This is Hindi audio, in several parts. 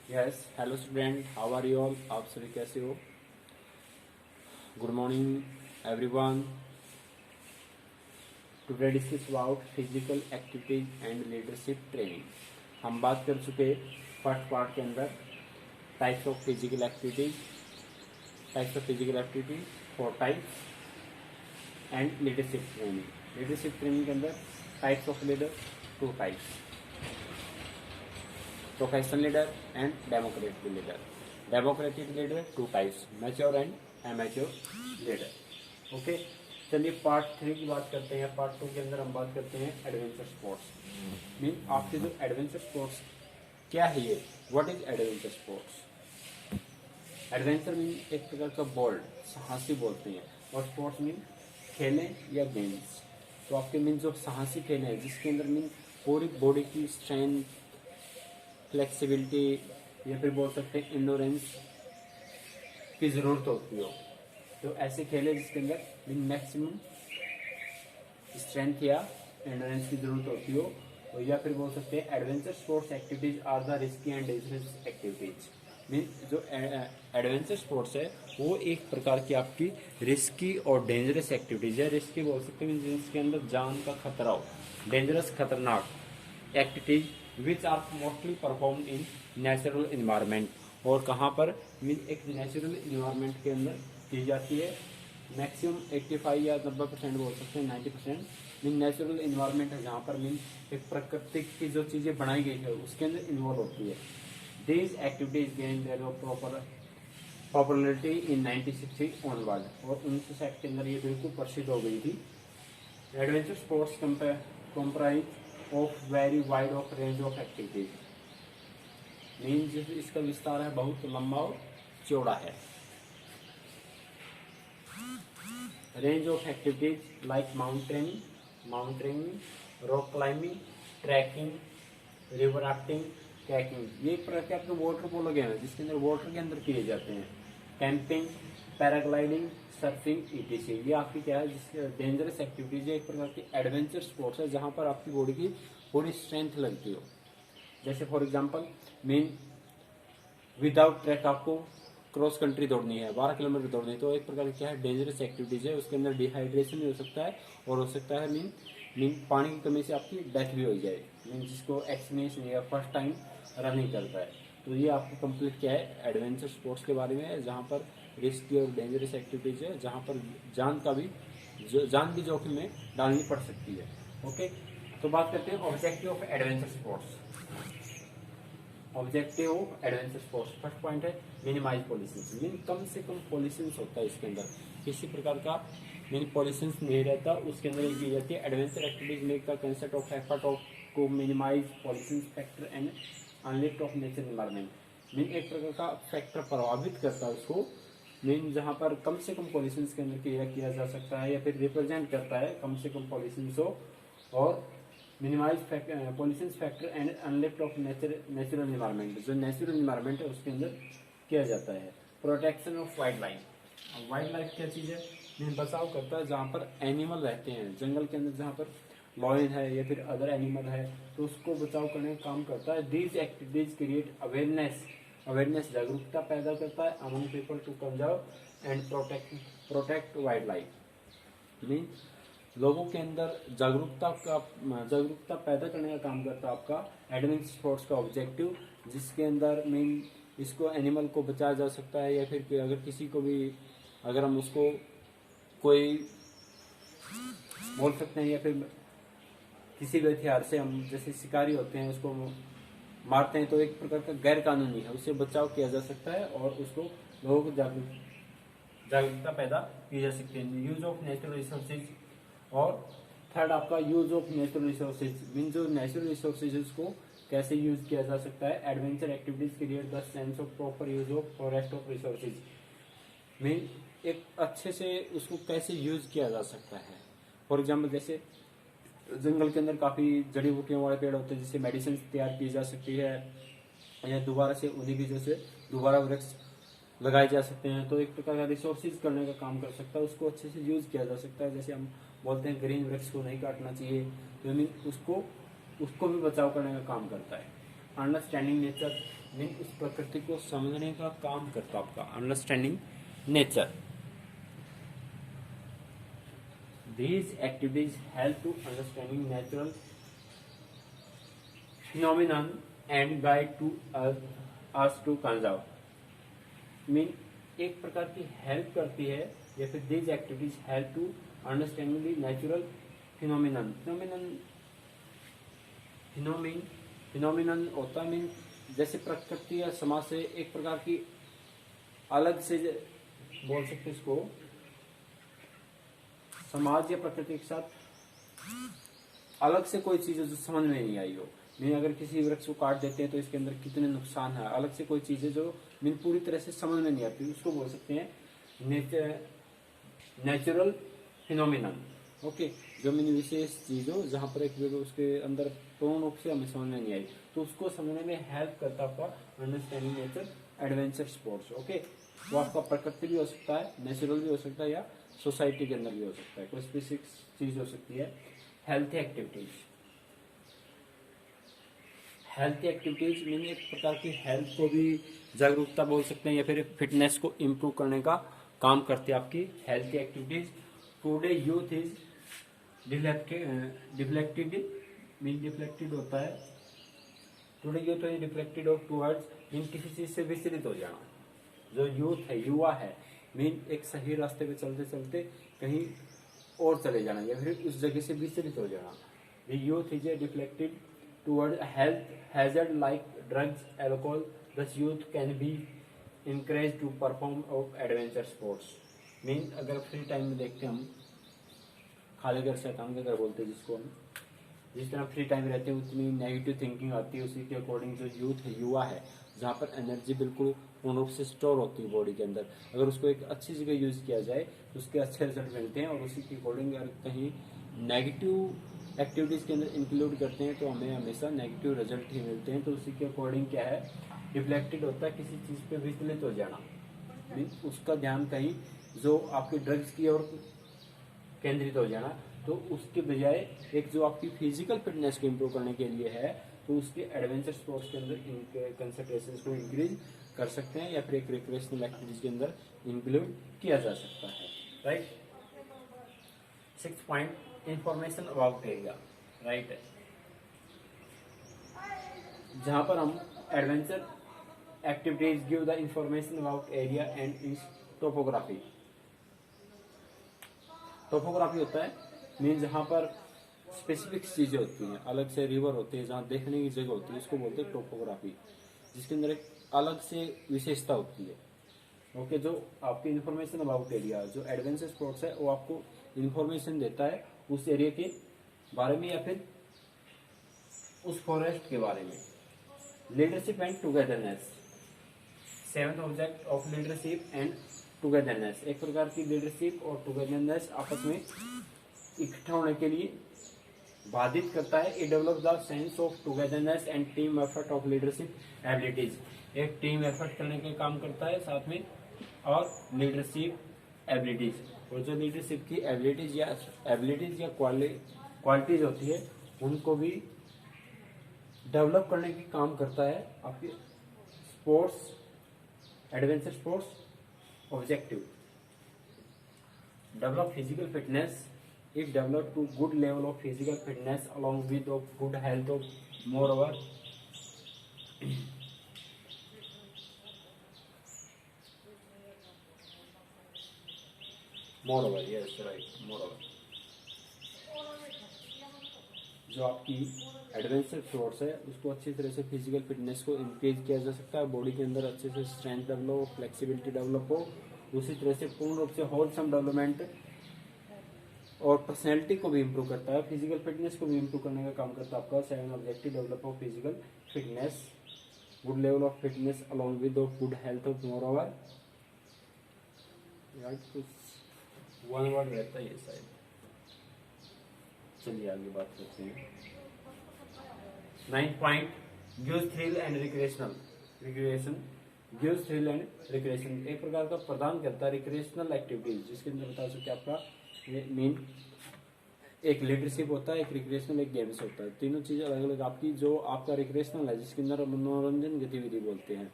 Yes hello student, how are you all? आप सभी कैसे हो? Good morning everyone. Today discuss about physical activities and leadership training. हम बात कर चुके फर्स्ट पार्ट के अंदर types of physical activities, four types and leadership training. Leadership training के अंदर types of leader, two types, professional leader and democratic leader. Democratic leader two types, mature and immature leader. Okay, चलिए पार्ट 3 की बात करते हैं। पार्ट 2 के अंदर हम बात करते हैं एडवेंचर स्पोर्ट्स। मीन आपके जो एडवेंचर स्पोर्ट्स क्या है ये, what is adventure sports? Adventure mean एक प्रकार का बोल्ड, साहसी बोलते हैं, और स्पोर्ट्स मीन खेलें या गेम्स। तो आपके मीन जो साहसी खेल है जिसके अंदर मीन पूरी बॉडी की स्ट्रेंथ, फ्लेक्सिबिलिटी या फिर बोल सकते हैं इंडोरेंस की ज़रूरत होती हो, तो ऐसे खेल है जिसके अंदर मैक्सिमम स्ट्रेंथ या एंडोरेंस की जरूरत होती हो, तो या फिर बोल सकते हैं adventure sports activities are the risky and dangerous activities. Mean जो एडवेंचर स्पोर्ट्स है वो एक प्रकार की आपकी रिस्की और डेंजरस एक्टिविटीज है। रिस्की बोल सकते हैं जिसके अंदर जान का खतरा हो, डेंजरस खतरनाक activities which are mostly perform in natural environment. और कहाँ पर? मीन एक नेचुरल इन्वायरमेंट के अंदर की जाती है। मैक्सिमम 85 या 90% बोल सकते हैं, 90% मीन नेचुरल इन्वायरमेंट है जहाँ पर मीन एक प्रकृति की जो चीज़ें बनाई गई है उसके अंदर इन्वॉल्व होती है। These activities gain there proper popularity in 1960 onward, और 1960 के अंदर ये बिल्कुल प्रसिद्ध हो गई थी। Adventure sports comprise of very wide of range of activities. Mean इसका विस्तार है बहुत लंबा और चौड़ा है। Range of activities like mountaineering, rock climbing, trekking, river rafting, kayaking, ये एक प्रकार के आपके वाटर पोलो गेम है जिसके अंदर वाटर के अंदर किए जाते हैं। कैंपिंग, पैराग्लाइडिंग, सर्फिंग, ईटीसी, ये आपकी क्या है जिसके डेंजरस एक्टिविटीज है, एक प्रकार की एडवेंचर स्पोर्ट्स है जहां पर आपकी बॉडी की पूरी स्ट्रेंथ लगती हो। जैसे for example mean without track आपको क्रॉस कंट्री दौड़नी है, 12 किलोमीटर दौड़नी है, तो एक प्रकार की क्या है डेंजरस एक्टिविटीज है। उसके अंदर डिहाइड्रेशन भी हो सकता है और हो सकता है मीन पानी की कमी से आपकी डेथ भी हो जाए, मीन जिसको एक्सपीरियंस या फर्स्ट टाइम रनिंग करता है। तो ये आपको कंप्लीट क्या है एडवेंचर स्पोर्ट्स के बारे में है, जहाँ पर रिस्की और डेंजरस एक्टिविटीज है, जहाँ पर जान भी जोखिम में डालनी पड़ सकती है। ओके, तो बात करते हैं objective of adventure sports. Objective of adventure sports, first point है मिनिमाइज पॉल्यूशन। मीन कम से कम पॉल्यूशन होता है इसके अंदर, किसी प्रकार का मीन पॉल्यूशन नहीं रहता, उसके अंदर की जाती है adventure activities make the concept of effort of to minimize pollution factor and uplift of nature environment. Mean एक प्रकार का फैक्टर प्रभावित करता है उसको, मीन जहाँ पर कम से कम पॉल्यूशन के अंदर किया जा सकता है या फिर रिप्रेजेंट करता है कम से कम पॉल्यूशन हो, और minimize pollution factor and uplift of natural environment, जो नेचुरल एनवायरमेंट है उसके अंदर किया जाता है। Protection of wild life. Wild life क्या चीज़ है? मीन बचाव करता है जहाँ पर एनिमल रहते हैं जंगल के अंदर, जहाँ पर लॉयन है या फिर अदर एनिमल है तो उसको बचाव करने का काम करता है। दीज एक्टिविटीज क्रिएट अवेयरनेस जागरूकता पैदा करता है among people to conserve and protect wild life. Mean लोगों के अंदर जागरूकता पैदा करने का काम करता है आपका एडवेंचर स्पोर्ट्स का ऑब्जेक्टिव, जिसके अंदर मीन इसको एनिमल को बचाया जा सकता है, या फिर अगर किसी को भी अगर हम उसको कोई बोल सकते हैं या फिर किसी भी हथियार से हम जैसे शिकारी होते हैं उसको मारते हैं तो एक प्रकार का गैर कानूनी है, उससे बचाव किया जा सकता है और उसको लोगों को जागरूकता पैदा की जा सकती है। यूज ऑफ नेचुरल रिसोर्सेज, और थर्ड आपका use of natural resources. Mean जो नेचुरल रिसोर्सेज को कैसे यूज किया जा सकता है। Adventure activities create the sense of proper use of forest of resources. Mean एक अच्छे से उसको कैसे यूज किया जा सकता है। फॉर एग्जाम्पल जैसे जंगल के अंदर काफी जड़ी बूटियों वाले पेड़ होते हैं जिससे मेडिसिन तैयार की जा सकती है, या दोबारा से उन्हीं की जैसे दोबारा वृक्ष लगाए जा सकते हैं, तो एक प्रकार का रिसोर्सेज करने का काम कर सकता है, उसको अच्छे से यूज किया जा सकता है। जैसे हम बोलते हैं ग्रीन वृक्ष को नहीं काटना चाहिए, तो मीन उसको भी बचाव करने का काम करता है। अंडरस्टैंडिंग नेचर मीन उस प्रकृति को समझने का काम करता आपका understanding nature. These activities help to understanding natural phenomenon and guide to us to conserve। Mean एक प्रकार की हेल्प करती है या फिर these activities help to understanding the natural phenomenon। phenomenon होता है मीन जैसे प्रकृति या समाज से एक प्रकार की अलग से बोल सकते इसको, समाज या प्रकृति के साथ अलग से कोई चीज जो समझ में नहीं आई हो। मीन अगर किसी वृक्ष को काट देते हैं तो इसके अंदर कितने नुकसान है, अलग से कोई चीज है जो मीन पूरी तरह से समझ में नहीं आती, उसको बोल सकते हैं नेचुरल फिनोमिनन। ओके, जो मीन विशेष चीज हो जहां पर एक उसके अंदर पूर्ण रूप से हमें समझ में नहीं आई तो उसको समझने में हेल्प करता आपका understanding nature adventure sports. Okay, वो आपका प्रकृति भी हो सकता है, नेचुरल भी हो सकता है, या सोसाइटी के अंदर भी हो सकता है, कोई स्पेसिफिक चीज हो सकती है। Healthy activities, healthy activities mean एक प्रकार की हेल्थ को भी जागरूकता बोल सकते हैं या फिर फिटनेस को इम्प्रूव करने का काम करती है आपकी healthy activities. Today youth is deflected mean deflected होता है, today youth is deflected of towards mean किसी चीज से विचलित हो जाना। जो यूथ है, युवा है, मीन एक सही रास्ते पे चलते चलते कहीं और चले जाना या फिर उस जगह से विचलित हो जाना। The youth is deflected toward health hazard like drugs alcohol, thus youth can be encouraged to perform of adventure sports. Mean अगर फ्री टाइम में देखते हैं हम, खाली घर से काम कर बोलते हैं जिसको हम, जिस तरह फ्री टाइम रहते हैं उतनी नेगेटिव थिंकिंग आती है, उसी के अकॉर्डिंग जो यूथ है, युवा है, जहाँ पर एनर्जी बिल्कुल पूर्ण रूप से स्टोर होती है बॉडी के अंदर, अगर उसको एक अच्छी जगह यूज किया जाए तो उसके अच्छे रिजल्ट मिलते हैं। और उसी के अकॉर्डिंग अगर कहीं नेगेटिव एक्टिविटीज के अंदर इंक्लूड करते हैं तो हमें हमेशा नेगेटिव रिजल्ट ही मिलते हैं। तो उसी के अकॉर्डिंग क्या है, डिफ्लेक्टेड होता है किसी चीज पे विचलित हो जाना, उसका ध्यान कहीं जो आपके ड्रग्स की ओर केंद्रित हो जाना, तो उसके बजाय एक जो आपकी फिजिकल फिटनेस को इम्प्रूव करने के लिए है तो उसके एडवेंचर स्पोर्ट्स के अंदर कंसंट्रेशन को इंक्रीज कर सकते हैं या फिर एक रिक्रिएशनल एक्टिविटीज के अंदर इंक्लूड किया जा सकता है। Right, 6 point information about area. Right, जहां पर हम adventure activities give the information about area and it's topography. Topography होता है मीन जहां पर स्पेसिफिक चीजें होती हैं, अलग से रिवर होते हैं जहाँ देखने की जगह होती है, उसको बोलते हैं टोपोग्राफी, जिसके अंदर एक अलग से विशेषता होती है। ओके, जो आपकी इंफॉर्मेशन अबाउट एरिया, जो एडवेंचर स्पोर्ट्स है वो आपको इंफॉर्मेशन देता है उस एरिया के बारे में या फिर उस फॉरेस्ट के बारे में। Leadership and togetherness, 7th object of leadership and togetherness, एक प्रकार की लीडरशिप और टुगेदरनेस आपस में इकट्ठा होने के लिए बाधित करता है। It develop the sense of togetherness and team effort of leadership abilities, एक टीम एफर्ट करने का काम करता है साथ में, और लीडरशिप एबिलिटीज, और जो लीडरशिप की एबिलिटीज या क्वालिटीज होती है उनको भी डेवलप करने की काम करता है आपके sports, adventure sports objective. Develop physical fitness, if developed to good level of physical fitness along with of good health of moreover yes right moreover, जो आपकी एडवेंचर स्पोर्ट्स है उसको अच्छी तरह से फिजिकल फिटनेस को इंक्रीज किया जा सकता है, बॉडी के अंदर अच्छे से स्ट्रेंथ डेवलप हो, फ्लेक्सिबिलिटी डेवलप हो, उसी तरह से पूर्ण रूप से होलसम डेवलपमेंट और पर्सनैलिटी को भी इम्प्रूव करता है, फिजिकल फिटनेस को भी इम्प्रूव करने का काम करता है आपका 7 objective develop of physical fitness, good level of fitness along with good health of more over. यार कुछ वन वर्ड रहता है शायद, चलिए आगे बात करते हैं। 9th point, gives thrill and recreation, gives thrill and recreation, एक प्रकार का प्रदान करता है रिक्रिएशनल एक्टिविटीज जिसके अंदर बता सकते आपका मीन एक लीडरशिप होता है, एक रिक्रिएशनल, एक गेम्स होता है। तीनों चीजें अलग अलग आपकी। जो आपका रिक्रिएशनल है जिसके अंदर मनोरंजन गतिविधि बोलते हैं,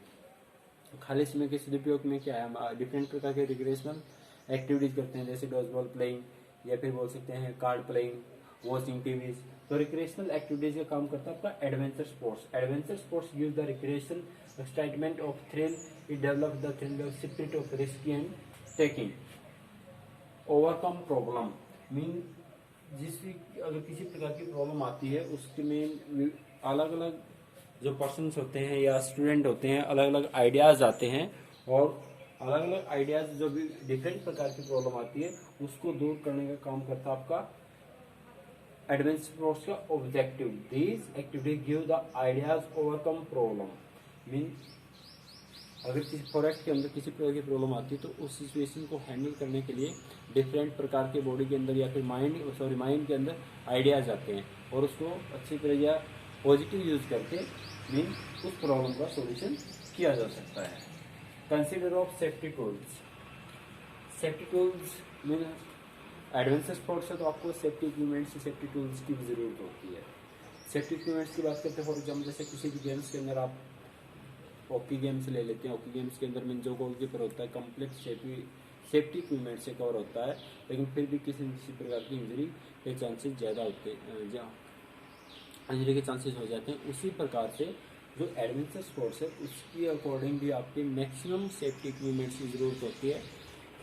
खाली समय के सदुपयोग में क्या है, हम डिफरेंट प्रकार के रिक्रिएशनल एक्टिविटीज करते हैं, जैसे डॉज बॉल प्लेइंग या फिर बोल सकते हैं कार्ड प्लेइंग, वॉचिंग टीवीज। तो रिक्रिएशनल एक्टिविटीज का काम करता है आपका adventure sports. Adventure sports give the recreation excitement of thrill, it develop the thrill of spirit of risk and taking, overcome problem. Mean अगर किसी प्रकार की प्रॉब्लम आती है उसके में अलग अलग जो पर्सन्स होते हैं या स्टूडेंट होते हैं, अलग अलग आइडियाज आते हैं, और अलग अलग आइडियाज जो भी डिफरेंट प्रकार की प्रॉब्लम आती है उसको दूर करने का काम करता है आपका एडवेंचर स्पोर्ट्स का objective. These activity give the ideas overcome problem. Mean अगर किसी फॉरेस्ट के अंदर किसी प्रकार की प्रॉब्लम आती है तो उस सिचुएशन को हैंडल करने के लिए डिफरेंट प्रकार के बॉडी के अंदर या फिर माइंड के अंदर आइडियाज आते हैं, और उसको अच्छी तरह या पॉजिटिव यूज करके मीन उस प्रॉब्लम का सॉल्यूशन किया जा सकता है। Consider of safety tools. Safety tools mean adventure sports है तो आपको सेफ्टी इक्विपमेंट्स, सेफ्टी टूल्स की भी जरूरत होती है। सेफ्टी इक्विपमेंट्स की बात करते हैं, फॉर एग्जाम्पल जैसे किसी भी गेम्स के अंदर आप हॉकी गेम्स ले लेते हैं, हॉकी गेम्स के अंदर मीन जो गोलकीपर होता है कंप्लीट सेफ्टी इक्विपमेंट से कवर होता है, लेकिन फिर भी किसी प्रकार की इंजरी के चांसेस ज़्यादा होते हैं, इंजरी के चांसेस हो जाते हैं। उसी प्रकार से जो एडवेंचर स्पोर्ट्स है उसकी अकॉर्डिंग भी आपके मैक्सिमम सेफ्टी इक्विपमेंट्स की ज़रूरत होती है,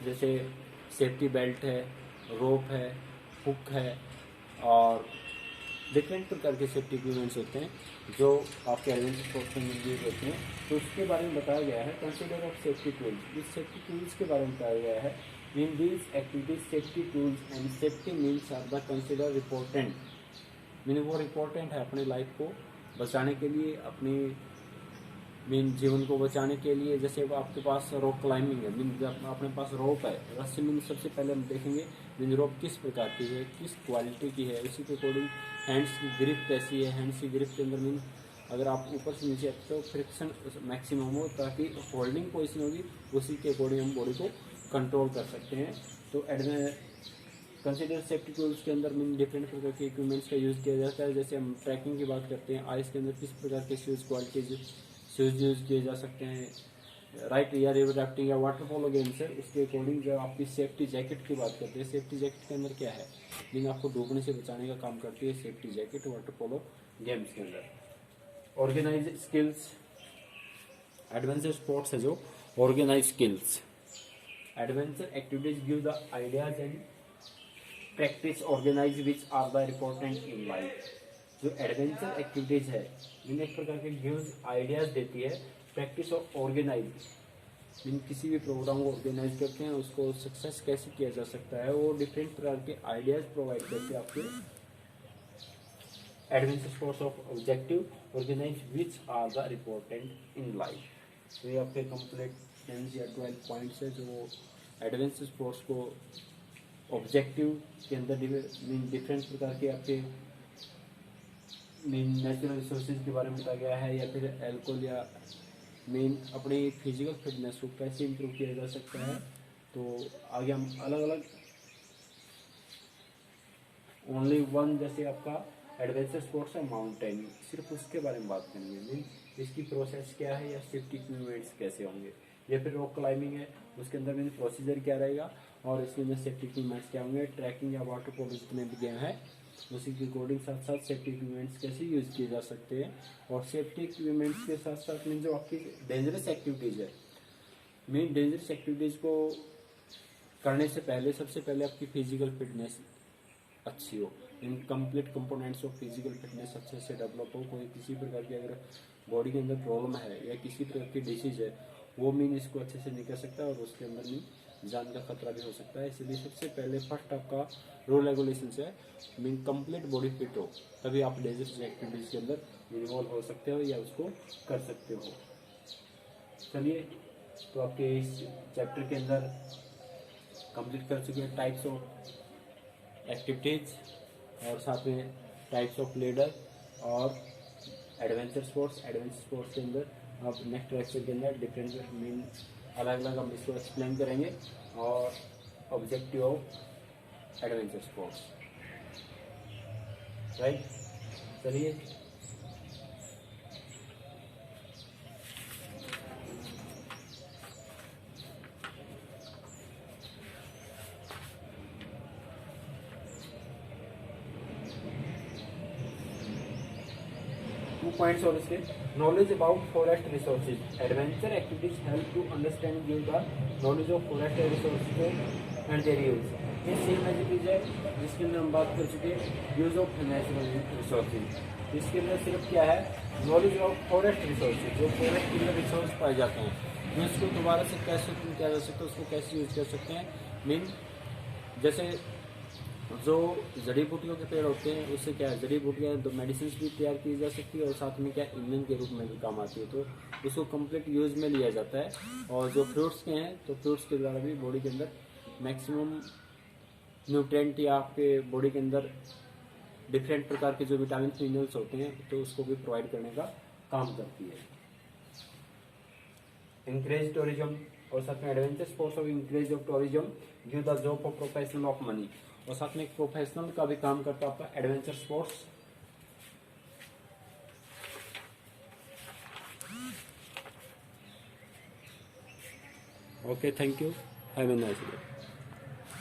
जैसे सेफ्टी बेल्ट है, रोप है, हुक है, और डिफरेंट प्रकार के सेफ्टी इक्विपमेंट्स होते हैं जो आपके एडवेंचर स्पोर्ट्स में यूज होते हैं। तो उसके बारे में बताया गया है कंसीडर ऑफ सेफ्टी टूल्स। इस सेफ्टी टूल्स के बारे में बताया गया है in these activities safety tools and safety means are the consider important. Mean वो इम्पोर्टेंट है अपने लाइफ को बचाने के लिए, अपनी मीन जीवन को बचाने के लिए। जैसे आपके पास रॉक क्लाइंबिंग है, मीन अपने पास रोप है, रस्सी, मीन सबसे पहले हम देखेंगे मीन रोप किस प्रकार की है, किस क्वालिटी की है, उसी के अकॉर्डिंग हैंड्स की ग्रिप कैसी है, हैंड्स की ग्रिप के अंदर मीन अगर आप ऊपर से नीचे आते तो फ्रिक्शन मैक्सिमम हो ताकि होल्डिंग पोजिशन होगी, उसी के अकॉर्डिंग हम बॉडी को कंट्रोल कर सकते हैं। तो कंसिडर सेफ्टी टूल्स के अंदर मीन डिफरेंट प्रकार के इक्विपमेंट्स का यूज़ किया जाता है। जैसे हम ट्रैकिंग की बात करते हैं, आइस के अंदर किस प्रकार के शूज़ क्वालिटी शूज़ यूज़ किए जा सकते हैं। राइट, या रिवर राफ्टिंग या वाटर पोलो गेम्स है, उसके अकॉर्डिंग जब आपकी सेफ्टी जैकेट की बात करते हैं, सेफ्टी जैकेट के अंदर क्या है, मीन आपको डूबने से बचाने का काम करती है safety jacket water polo games के अंदर। ऑर्गेनाइज स्किल्स, एडवेंचर स्पोर्ट्स है जो organise skills. Adventure activities give the ideas and practice organise which are the important in life. जो एडवेंचर एक्टिविटीज है मीन एक प्रकार के गिव्स आइडियाज देती है, प्रैक्टिस और ऑर्गेनाइज मीन किसी भी प्रोग्राम को ऑर्गेनाइज करते हैं उसको सक्सेस कैसे किया जा सकता है, और डिफरेंट प्रकार के आइडियाज प्रोवाइड करते हैं आपके adventure sports of objective organise which are the important in life. तो ये आपके कंप्लीट 10 या 12 पॉइंट्स है जो एडवेंचर स्पोर्ट्स को ऑब्जेक्टिव के अंदर मीन डिफरेंट प्रकार के आपके मीन नेचुरल रिसोर्सेज के बारे में बताया गया है, या फिर एल्कोहल या मीन अपनी फिजिकल फिटनेस को कैसे इम्प्रूव किया जा सकता है। तो आगे हम अलग अलग ओनली वन, जैसे आपका एडवेंचर स्पोर्ट्स है माउंटेनिंग, सिर्फ उसके बारे में बात करेंगे, मीन इसकी प्रोसेस क्या है या सेफ्टी इक्विपमेंट्स कैसे होंगे। या फिर रॉक क्लाइंबिंग है, उसके अंदर मीन प्रोसीजर क्या रहेगा और इसके अंदर सेफ्टी इक्विपमेंट्स क्या होंगे। ट्रैकिंग या वाटर पोलो जितने भी गेम है उसी के अकॉर्डिंग साथ साथ सेफ्टी इक्विपमेंट्स कैसे यूज किए जा सकते हैं। और सेफ्टी इक्विपमेंट्स के साथ साथ मीन जो आपकी डेंजरस एक्टिविटीज है, मीन डेंजरस एक्टिविटीज को करने से पहले सबसे पहले आपकी फिजिकल फिटनेस अच्छी हो, in complete components of physical fitness अच्छे से डेवलप हो। कोई किसी प्रकार की अगर बॉडी के अंदर प्रॉब्लम है या किसी प्रकार की डिसीज है वो मीन इसको अच्छे से निकल सकता है और उसके अंदर मीन जान का खतरा भी हो सकता है। इसलिए सबसे पहले फर्स्ट आपका रूल रेगुलेशन है मीन कंप्लीट बॉडी फिट हो, तभी आप डेंजरस एक्टिविटीज के अंदर इन्वॉल्व हो सकते हो या उसको कर सकते हो। चलिए, तो आपके इस चैप्टर के अंदर कंप्लीट कर चुके हैं टाइप्स ऑफ एक्टिविटीज और साथ में टाइप्स ऑफ लीडर और एडवेंचर स्पोर्ट्स। एडवेंचर स्पोर्ट्स के अंदर अब नेक्स्ट लेक्चर के अंदर डिफरेंट मीन अलग अलग हम इसको एक्सप्लेन करेंगे और objective of adventure sports. Right. चलिए पॉइंट्स और इसके knowledge about forest resources adventure activities help to understand give the knowledge of forest resources and their use. ये सेम एक्टिविटीज है जिसके अंदर हम बात कर चुके हैं यूज ऑफ नेचुरल रिसोर्सेज। इसके अंदर सिर्फ क्या है, नॉलेज ऑफ फॉरेस्ट रिसोर्सेज, जो फॉरेस्ट के अंदर रिसोर्स पाए जाते हैं, तो इसको दोबारा से कैसे किया जा सकता है, उसको कैसे यूज कर सकते हैं। मीन जैसे जो जड़ी बूटियों के पेड़ होते हैं उससे क्या है, जड़ी बूटियाँ तो मेडिसिन भी तैयार की जा सकती है और साथ में क्या ईंधन के रूप में भी काम आती है, तो उसको कंप्लीट यूज में लिया जाता है। और जो फ्रूट्स के हैं तो फ्रूट्स के द्वारा भी बॉडी के अंदर मैक्सिमम न्यूट्रेंट या आपके बॉडी के अंदर डिफरेंट प्रकार के जो विटामिन मिनरल्स होते हैं तो उसको भी प्रोवाइड करने का काम करती है। इंक्रेज टूरिज्म और साथ में adventure sports of increase of tourism give the job of professional of money, और साथ में एक प्रोफेशनल का भी काम करता है आपका adventure sports. Okay, thank you, have a nice day.